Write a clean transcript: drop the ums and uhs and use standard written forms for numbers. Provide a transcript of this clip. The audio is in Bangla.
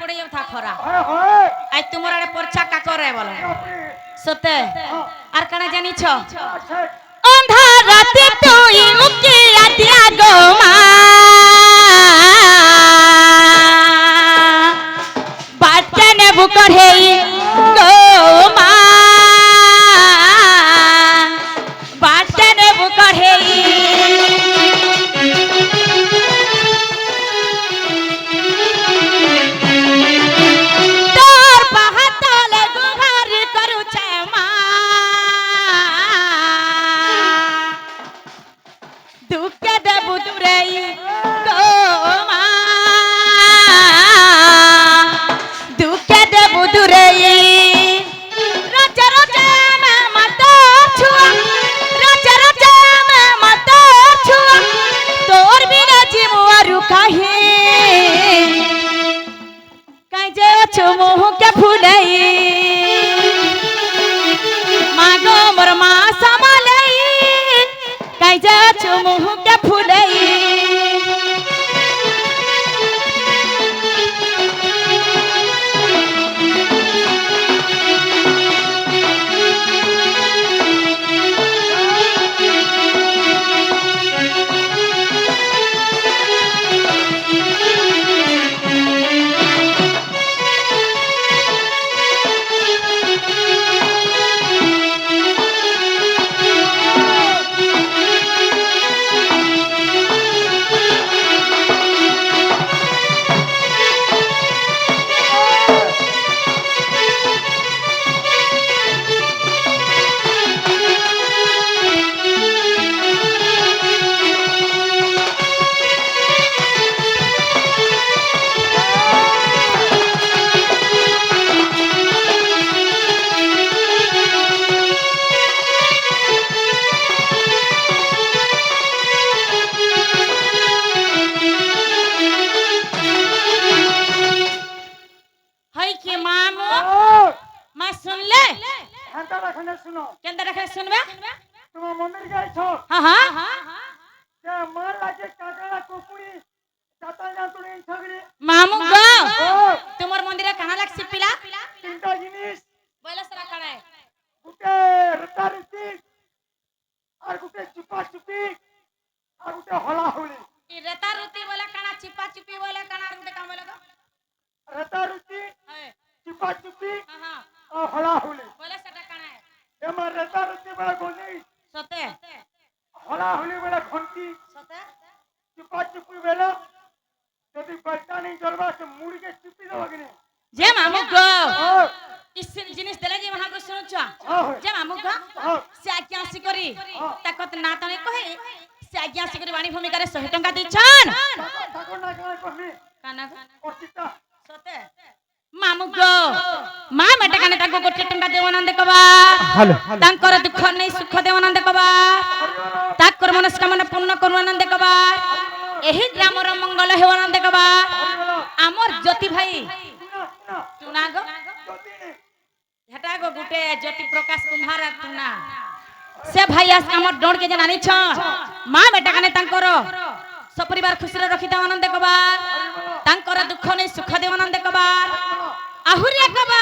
পড়ে যাও থা খরা আই তোমার আরে পরচা কা করে বলো সতে আর কানা জানিছ অন্ধার রাতে তুই উকি আদিয়া গো মা বাচ্চা নেবু করে গো মা বাচ্চা নেবু করে মামু গো তোমার মন্দিরে কানা লাগছে পিলা তিনটা জিনিস বলে সারা কানে গুটে রতারতি আর গুটে চুপা চুপি আর গুটে হলা হলি এই রতারতি বলে কানা চিপা চিপি বলে কানা আর গুটে কাম বলে গো রতারতি চুপা চুপি আর হলা হলি বলে সেটা কানে এমা রতারতি বলে গনি সতে হলা হলি বলে ঘন্টি সতে চুপা চুপি বলে যদি বলতা নেই জলবা সে মুড়িকে চিপি দেবা কিনে যে মামু গো ইসিন জিনিস দেলে যে মহাপ্রভু শুনছ যে মামু গো সে আজ্ঞা আসি করি তাকত না তনে কহে সে আজ্ঞা আসি করি বাণী ভূমিকারে 100 টঙ্কা দিছন ঠাকুর না কানা কহনি কানা অর্চিতা সতে মামু গো মা মেটা কানে তাকো কোটি টঙ্কা দেওয়ানন্দ কবা তাঙ্কর দুঃখ নেই সুখ দেওয়ানন্দ কবা তাকর মনস্কামনা পূর্ণ করুনানন্দ কবা एही ग्रामर मंगल हेवानंद कबा आमर ज्योति भाई तुना गो हेटा गो गुटे ज्योति प्रकाश कुम्हार तुना से भाई आस आमर डोड के जनानी छ मां बेटा कने तांकर सपरिवार खुशी रे रखि देवानंद कबा तांकर दुख नै सुख देवानंद कबा आहुरी कबा